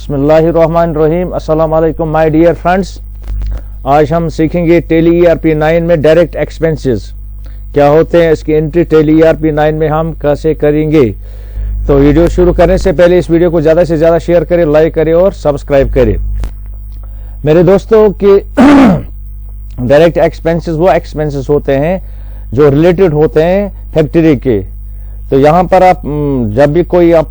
बिस्मिल्लाहिर्रहमानिर्रहीम। अस्सलाम वालेकुम माय डियर फ्रेंड्स। आज हम सीखेंगे टेली ERP 9 में डायरेक्ट एक्सपेंसेस क्या होते हैं, इसकी एंट्री टेली ERP 9 में हम कैसे करेंगे। तो वीडियो शुरू करने से पहले इस वीडियो को ज़्यादा से ज़्यादा शेयर करें, लाइक करें और सब्सक्राइब करें। मेरे दोस्तों कि डायरेक्ट एक्सपेंसेस वो एक्सपेंसेस होते हैं जो रिलेटेड होते हैं फैक्ट्री के। तो यहाँ पर आप जब भी कोई आप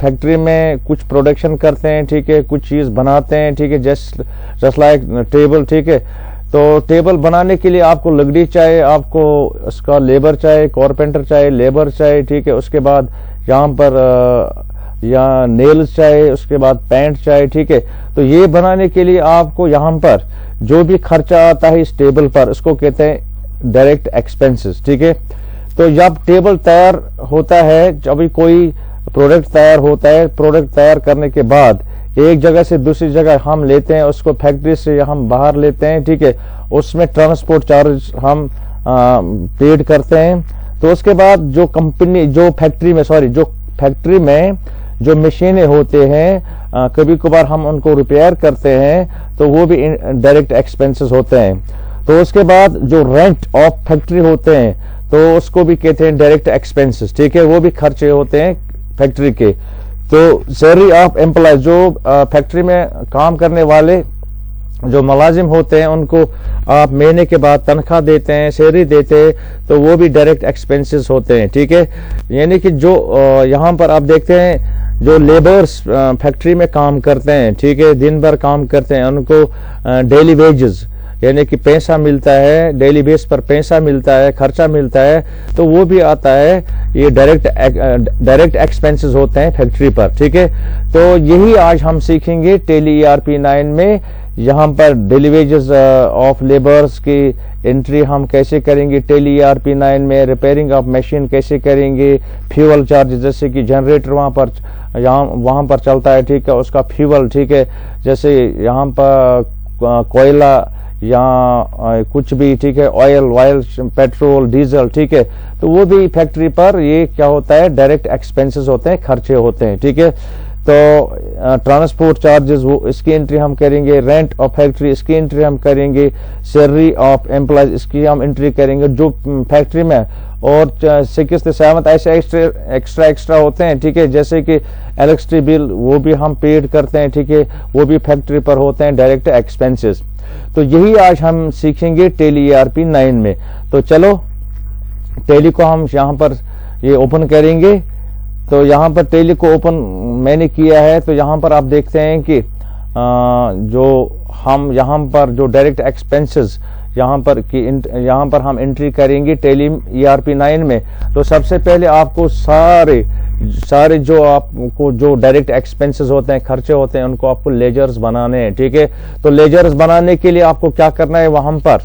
फैक्ट्री में कुछ प्रोडक्शन करते हैं, ठीक है, कुछ चीज़ बनाते हैं, ठीक है, जस्ट लाइक टेबल, ठीक है, तो टेबल बनाने के लिए आपको लकड़ी चाहिए, आपको उसका लेबर चाहिए, कारपेंटर चाहिए, लेबर चाहिए, ठीक है, उसके बाद यहाँ पर या नेल्स चाहिए, उसके बाद पेंट चाहिए, ठीक है। तो ये बनाने के लिए आपको यहाँ पर जो भी खर्चा आता है इस टेबल पर, उसको कहते हैं डायरेक्ट एक्सपेंसेस, ठीक है। तो जब टेबल तैयार होता है, जब भी कोई प्रोडक्ट तैयार होता है, प्रोडक्ट तैयार करने के बाद एक जगह से दूसरी जगह हम लेते हैं, उसको फैक्ट्री से हम बाहर लेते हैं, ठीक है, उसमें ट्रांसपोर्ट चार्ज हम पेड करते हैं। तो उसके बाद जो कंपनी जो फैक्ट्री में जो मशीनें होते हैं, कभी कभार हम उनको रिपेयर करते हैं, तो वो भी डायरेक्ट एक्सपेंसेस होते हैं। तो उसके बाद जो रेंट ऑफ फैक्ट्री होते हैं, तो उसको भी कहते हैं डायरेक्ट एक्सपेंसेस, ठीक है, वो भी खर्चे होते हैं फैक्ट्री के। तो सैलरी ऑफ एम्प्लॉय, जो फैक्ट्री में काम करने वाले जो मुलाजिम होते हैं, उनको आप महीने के बाद तनख्वाह देते हैं, सैलरी देते हैं, तो वो भी डायरेक्ट एक्सपेंसेस होते हैं, ठीक है। यानी कि जो यहाँ पर आप देखते हैं जो लेबर्स फैक्ट्री में काम करते हैं, ठीक है, दिन भर काम करते हैं, उनको डेली वेजेस यानी कि पैसा मिलता है, डेली बेस पर पैसा मिलता है, खर्चा मिलता है, तो वो भी आता है, ये डायरेक्ट एक्सपेंसेस होते हैं फैक्ट्री पर, ठीक है। तो यही आज हम सीखेंगे टेली ERP 9 में। यहाँ पर डेली वेजेस ऑफ लेबर्स की एंट्री हम कैसे करेंगे टेली ERP 9 में, रिपेयरिंग ऑफ मशीन कैसे करेंगे, फ्यूल चार्ज जैसे कि जनरेटर वहाँ पर चलता है, ठीक है, उसका फ्यूल, ठीक है, जैसे यहाँ पर कोयला या कुछ भी, ठीक है, ऑयल, पेट्रोल, डीजल, ठीक है, तो वो भी फैक्ट्री पर ये क्या होता है, डायरेक्ट एक्सपेंसेस होते हैं, खर्चे होते हैं, ठीक है। तो ट्रांसपोर्ट चार्जेस वो इसकी एंट्री हम करेंगे, रेंट ऑफ फैक्ट्री इसकी एंट्री हम करेंगे, सैलरी ऑफ एम्प्लॉयज इसकी हम एंट्री करेंगे जो फैक्ट्री में, और 6th 7th ऐसे एक्स्ट्रा होते हैं, ठीक है, जैसे कि इलेक्ट्रिसिटी बिल वो भी हम पेड करते हैं, ठीक है, वो भी फैक्ट्री पर होते हैं डायरेक्ट एक्सपेंसेस। तो यही आज हम सीखेंगे टेली ERP 9 में। तो चलो टेली को हम यहाँ पर ये ओपन करेंगे। तो यहाँ पर टेली को ओपन मैंने किया है। तो यहाँ पर आप देखते हैं कि जो हम यहाँ पर जो डायरेक्ट एक्सपेंसेस यहाँ पर हम एंट्री करेंगे टेली ERP 9 में। तो सबसे पहले आपको सारे जो आपको जो डायरेक्ट एक्सपेंसेस होते हैं, खर्चे होते हैं, उनको आपको लेजर्स बनाने हैं, ठीक है। तो लेजर्स बनाने के लिए आपको क्या करना है, वहां पर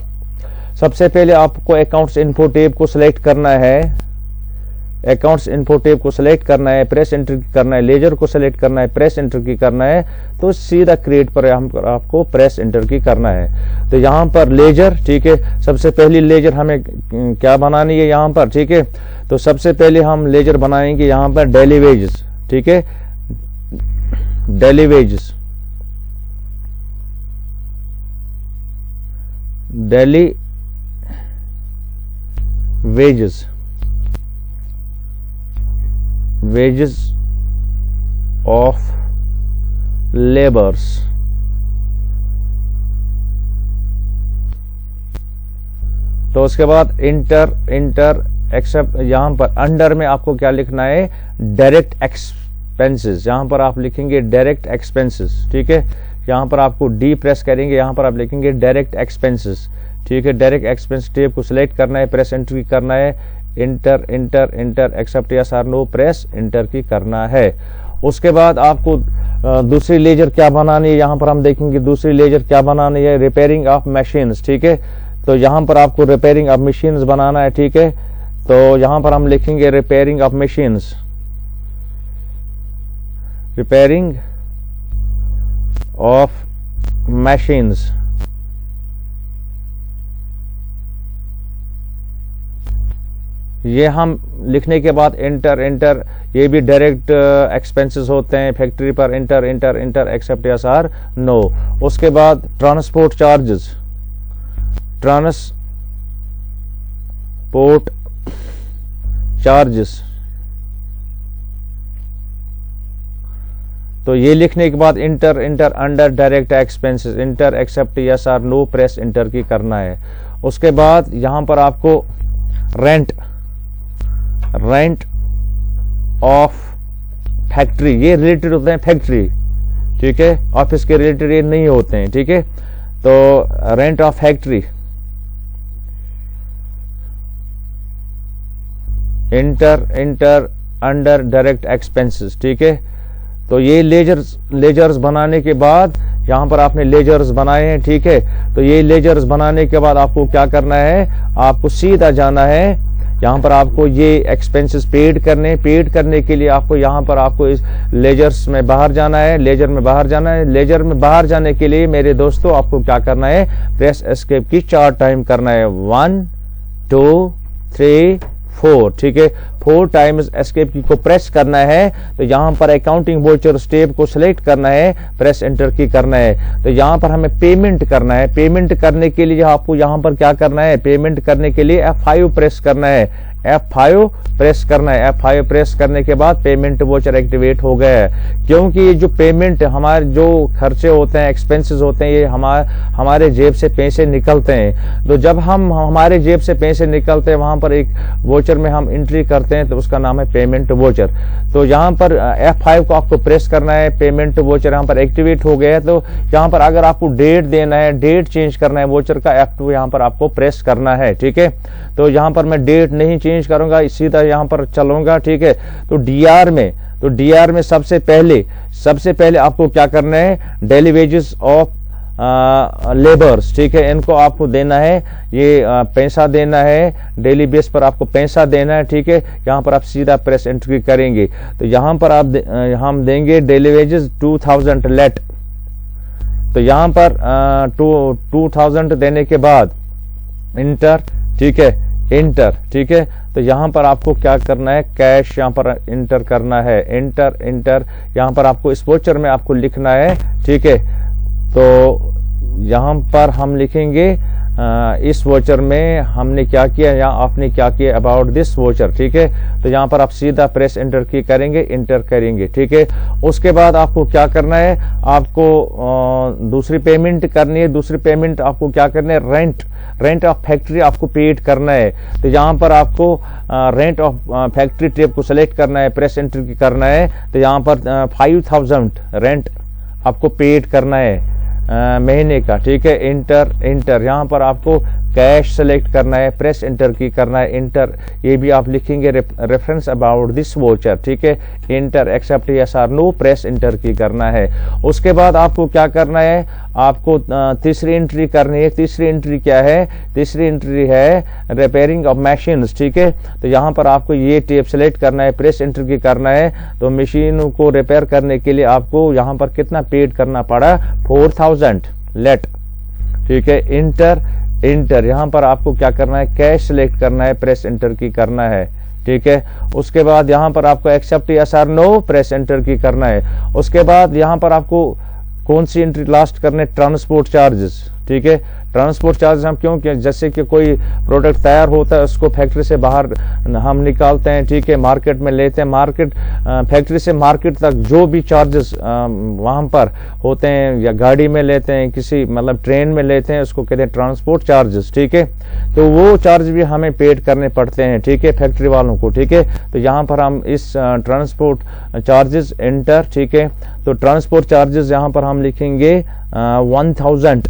सबसे पहले आपको अकाउंट्स इन्फो टैब को सिलेक्ट करना है, अकाउंट्स इन्फो टैब को सिलेक्ट करना है, प्रेस एंटर की करना है, लेजर को सिलेक्ट करना है, प्रेस एंटर की करना है, तो सीधा क्रिएट पर आपको प्रेस एंटर की करना है। तो यहाँ पर लेजर, ठीक है, सबसे पहली लेजर हमें क्या बनानी है यहाँ पर, ठीक है। तो सबसे पहले हम लेजर बनाएंगे यहाँ पर डेली वेजेस, ठीक है, daily wages, daily wages, wages of laborers। तो उसके बाद इंटर एक्सेप्ट, यहां पर अंडर में आपको क्या लिखना है, डायरेक्ट एक्सपेंसेस, यहां पर आप लिखेंगे डायरेक्ट एक्सपेंसेस, ठीक है। यहां पर आपको डी प्रेस करेंगे, यहां पर आप लिखेंगे डायरेक्ट एक्सपेंसेस, ठीक है। डायरेक्ट एक्सपेंस टेब को सिलेक्ट करना है, प्रेस एंट्री करना है, इंटर एक्सेप्ट यस और नो, प्रेस इंटर की करना है। उसके बाद आपको दूसरी लेजर क्या बनानी है, यहाँ पर हम देखेंगे दूसरी लेजर क्या बनानी है, रिपेयरिंग ऑफ मशीन्स, ठीक है। तो यहाँ पर आपको रिपेयरिंग ऑफ मशीन्स बनाना है, ठीक है। तो यहाँ पर हम लिखेंगे repairing of machines, repairing of machines, ये हम लिखने के बाद इंटर इंटर, ये भी डायरेक्ट एक्सपेंसेस होते हैं फैक्ट्री पर, enter enter enter accept yes or no. उसके बाद ट्रांसपोर्ट चार्जेस, ट्रांसपोर्ट चार्जेस, तो ये लिखने के बाद enter enter under direct expenses, enter accept yes or no, press enter key करना है। उसके बाद यहां पर आपको रेंट, रेंट ऑफ फैक्ट्री, ये रिलेटेड होते हैं फैक्ट्री, ठीक है, ऑफिस के रिलेटेड ये नहीं होते हैं, ठीक है। तो rent of factory inter enter under direct expenses, ठीक है। तो ये लेजर्स बनाने के बाद यहां पर आपने लेजर्स बनाए हैं, ठीक है। तो ये लेजर्स बनाने के बाद आपको क्या करना है, आपको सीधा जाना है यहां पर, आपको ये एक्सपेंसेस पेड करने के लिए आपको यहां पर आपको इस लेजर्स में बाहर जाना है, लेजर में बाहर जाना है। लेजर में बाहर जाने के लिए मेरे दोस्तों आपको क्या करना है, प्रेस एस्केप की 4 टाइम करना है, 1 2 3 4, ठीक है। 4 टाइम्स एस्केप की को प्रेस करना है। तो यहां पर अकाउंटिंग वोचर स्टेप को सिलेक्ट करना है, प्रेस एंटर की करना है। तो यहां पर हमें पेमेंट करना है। पेमेंट करने के लिए आपको यहां पर क्या करना है, पेमेंट करने के लिए F5 प्रेस करना है, F5 प्रेस करना है। F5 प्रेस करने के बाद पेमेंट वोचर एक्टिवेट हो गया है, क्योंकि ये जो पेमेंट हमारे जो खर्चे होते हैं, एक्सपेंसेस होते हैं, ये हमारे जेब से पैसे निकलते हैं। तो जब हम हमारे जेब से पैसे निकलते हैं वहां पर एक वोचर में हम एंट्री करते हैं, तो उसका नाम है पेमेंट वोचर। तो यहाँ पर F5 को आपको प्रेस करना है, पेमेंट वोचर यहाँ पर एक्टिवेट हो गया है। तो यहाँ पर अगर आपको डेट देना है, डेट चेंज करना है वोचर का, F2 यहाँ पर आपको प्रेस करना है, ठीक है। तो यहाँ पर मैं डेट नहीं चेंज करूंगा, सीधा यहाँ पर चलूंगा, ठीक है। तो डीआर में सबसे पहले आपको क्या करना है, डेली वेजेस ऑफ लेबर्स, ठीक है, इनको आपको देना है, ये पैसा देना है, डेली बेस पर आपको पैसा देना है, ठीक है। यहाँ पर आप सीधा प्रेस एंट्री करेंगे। तो यहाँ पर हम देंगे डेली वेजेस 2000 लेट। तो यहाँ पर 2000 देने के बाद इंटर, ठीक है, इंटर, ठीक है। तो यहां पर आपको क्या करना है, कैश यहां पर इंटर करना है, इंटर यहां पर आपको इस वोचर में आपको लिखना है, ठीक है। तो यहां पर हम लिखेंगे इस वोचर में हमने क्या किया या आपने क्या किया अबाउट दिस वोचर, ठीक है। तो यहां पर आप सीधा प्रेस एंटर की करेंगे, इंटर करेंगे, ठीक है। उसके बाद आपको क्या करना है, आपको दूसरी पेमेंट करनी है। दूसरी पेमेंट आपको क्या करना है, रेंट ऑफ फैक्ट्री आपको पेड करना है। तो यहाँ पर आपको रेंट ऑफ फैक्ट्री टेप को सिलेक्ट करना है, प्रेस एंटर की करना है। तो यहाँ पर 5000 रेंट आपको पेड करना है महीने का, ठीक है। इंटर यहाँ पर आपको कैश सेलेक्ट करना है, प्रेस एंटर की करना है, इंटर। ये भी आप लिखेंगे रेफरेंस अबाउट दिस वोचर, ठीक है। Enter accept yes or no, press enter key करना है। उसके बाद आपको क्या करना है, आपको तीसरी एंट्री करनी है। तीसरी एंट्री क्या है, तीसरी एंट्री है रिपेयरिंग ऑफ मशीन्स, ठीक है। तो यहाँ पर आपको ये टेप सेलेक्ट करना है, प्रेस एंटर की करना है। तो मशीन को रिपेयर करने के लिए आपको यहाँ पर कितना पेड करना पड़ा, 4000 लेट, ठीक है। इंटर यहाँ पर आपको क्या करना है, कैश सिलेक्ट करना है, प्रेस एंटर की करना है, ठीक है। उसके बाद यहाँ पर आपको accept yes or no, press enter key करना है। उसके बाद यहाँ पर आपको कौन सी एंट्री लास्ट करने, ट्रांसपोर्ट चार्जेस, ठीक है। ट्रांसपोर्ट चार्जेस हम क्यों, जैसे कि कोई प्रोडक्ट तैयार होता है उसको फैक्ट्री से बाहर हम निकालते हैं, ठीक है, मार्केट में लेते हैं, फैक्ट्री से मार्केट तक जो भी चार्जेस वहां पर होते हैं, या गाड़ी में लेते हैं, किसी मतलब ट्रेन में लेते हैं, उसको कहते हैं ट्रांसपोर्ट चार्जेस, ठीक है। तो वो चार्ज भी हमें पेड करने पड़ते हैं, ठीक है, फैक्ट्री वालों को, ठीक है। तो यहाँ पर हम इस ट्रांसपोर्ट चार्जेस इंटर, ठीक है। तो ट्रांसपोर्ट चार्जेस यहाँ पर हम लिखेंगे 1000,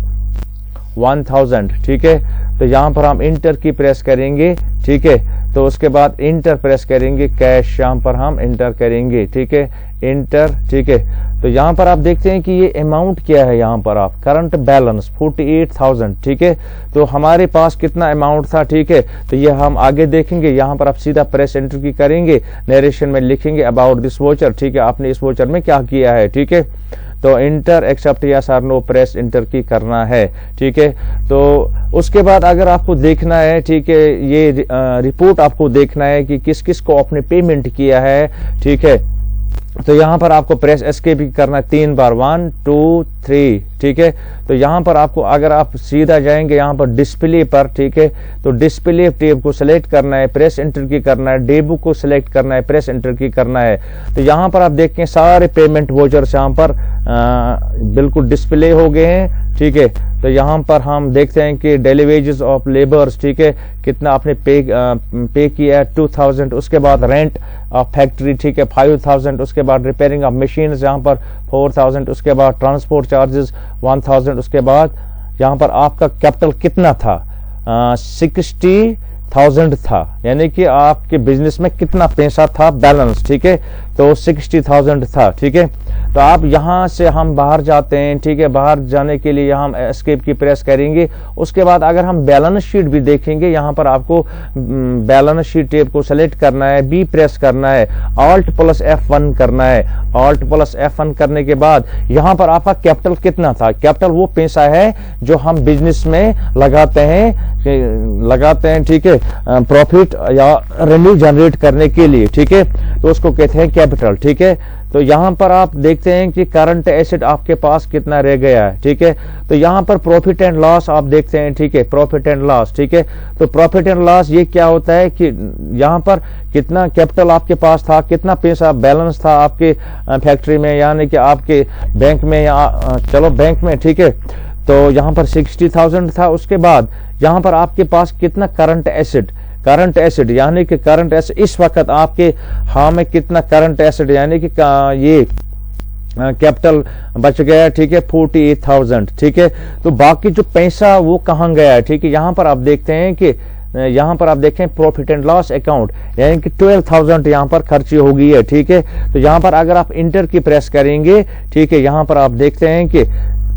ठीक है। तो यहाँ पर हम इंटर की प्रेस करेंगे, ठीक है। तो उसके बाद इंटर प्रेस करेंगे, कैश यहाँ पर हम इंटर करेंगे, ठीक है, इंटर, ठीक है। तो यहाँ पर आप देखते हैं कि ये अमाउंट क्या है, यहाँ पर आप करंट बैलेंस 48,000, ठीक है। तो हमारे पास कितना अमाउंट था, ठीक है। तो ये हम आगे देखेंगे। यहाँ पर आप सीधा प्रेस एंटर की करेंगे, नरेशन में लिखेंगे अबाउट दिस वोचर, ठीक है, आपने इस वोचर में क्या किया है, ठीक है। तो इंटर एक्सेप्ट यस और नो प्रेस इंटर की करना है। ठीक है, तो उसके बाद अगर आपको देखना है, ठीक है, ये रिपोर्ट आपको देखना है कि किस किस को आपने पेमेंट किया है। ठीक है, तो यहाँ पर आपको प्रेस एस्केप भी करना है 3 बार, 1 2 3। ठीक है, तो यहाँ पर आपको अगर आप सीधा जाएंगे यहाँ पर डिस्प्ले पर, ठीक है, तो डिस्प्ले टेब को सिलेक्ट करना है, प्रेस एंटर की करना है, डेबू को सिलेक्ट करना है, प्रेस एंटर की करना है। तो यहाँ पर आप देखें सारे पेमेंट वोचर्स यहाँ पर बिल्कुल डिस्प्ले हो गए हैं। ठीक है, तो यहाँ पर हम देखते हैं कि डेली वेजेस ऑफ लेबर्स, ठीक है, कितना आपने पे किया है 2000, उसके बाद रेंट ऑफ फैक्ट्री, ठीक है, 5000, उसके बाद रिपेयरिंग ऑफ मशीन यहाँ पर 4000, उसके बाद ट्रांसपोर्ट चार्जेस 1000, उसके बाद यहाँ पर आपका कैपिटल कितना था 60,000 था, यानी कि आपके बिजनेस में कितना पैसा था बैलेंस। ठीक है, तो 60,000 था। ठीक है, तो आप यहां से हम बाहर जाते हैं। ठीक है, बाहर जाने के लिए हम एस्केप की प्रेस करेंगे। उसके बाद अगर हम बैलेंस शीट भी देखेंगे, यहां पर आपको बैलेंस शीट टेब को सेलेक्ट करना है, बी प्रेस करना है, ऑल्ट प्लस F1 करना है। ऑल्ट प्लस F1 करने के बाद यहां पर आपका कैपिटल कितना था। कैपिटल वो पैसा है जो हम बिजनेस में लगाते हैं, ठीक है, प्रॉफिट या रेवेन्यू जनरेट करने के लिए। ठीक है, तो उसको कहते हैं कैपिटल। ठीक है, तो यहां पर आप देखते हैं कि करंट एसेट आपके पास कितना रह गया है। ठीक है, तो यहां पर प्रॉफिट एंड लॉस आप देखते हैं। ठीक है, प्रॉफिट एंड लॉस। ठीक है, तो प्रॉफिट एंड लॉस ये क्या होता है कि यहां पर कितना कैपिटल आपके पास था, कितना पैसा बैलेंस था आपके फैक्ट्री में, यानी कि आपके बैंक में, या चलो बैंक में। ठीक है, तो यहां पर 60,000 था। उसके बाद यहां पर आपके पास कितना करंट एसेट यानी कि करंट एसेट इस वक्त आपके हाँ में कितना करंट एसेट यानी कि ये कैपिटल बच गया। ठीक है, 48,000। ठीक है, तो बाकी जो पैसा वो कहाँ गया है। ठीक है, यहाँ पर आप देखते हैं कि यहाँ पर आप देखें प्रॉफिट एंड लॉस अकाउंट, यानी कि 12,000 यहाँ पर खर्ची हो गई है। ठीक है, तो यहाँ पर अगर आप इंटर की प्रेस करेंगे, ठीक है, यहाँ पर आप देखते हैं कि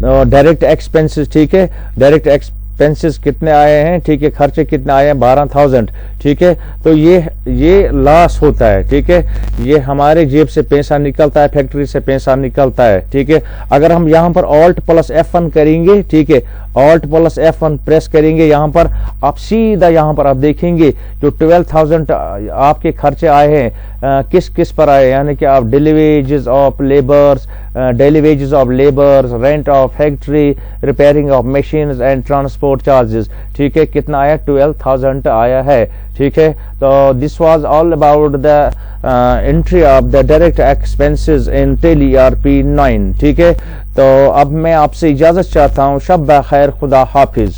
डायरेक्ट एक्सपेंसेस, ठीक है, डायरेक्ट एक्सपेंसेस कितने आए हैं। ठीक है, खर्चे कितने आए हैं 12,000। ठीक है, तो ये लॉस होता है। ठीक है, ये हमारे जेब से पैसा निकलता है, फैक्ट्री से पैसा निकलता है। ठीक है, अगर हम यहाँ पर ऑल्ट प्लस F1 करेंगे, ठीक है, ऑल्ट प्लस F1 प्रेस करेंगे, यहाँ पर आप सीधा यहाँ पर आप देखेंगे जो 12,000 आपके खर्चे आए हैं किस किस पर आए, यानी कि आप daily wages of labours, rent of factory, repairing of machines and transport charges. ठीक है, कितना आया 12,000 आया है। ठीक है, तो this was all about the entry of the direct expenses in Tally ERP 9। ठीक है, तो अब मैं आपसे इजाजत चाहता हूँ। शब खैर, खुदा हाफिज।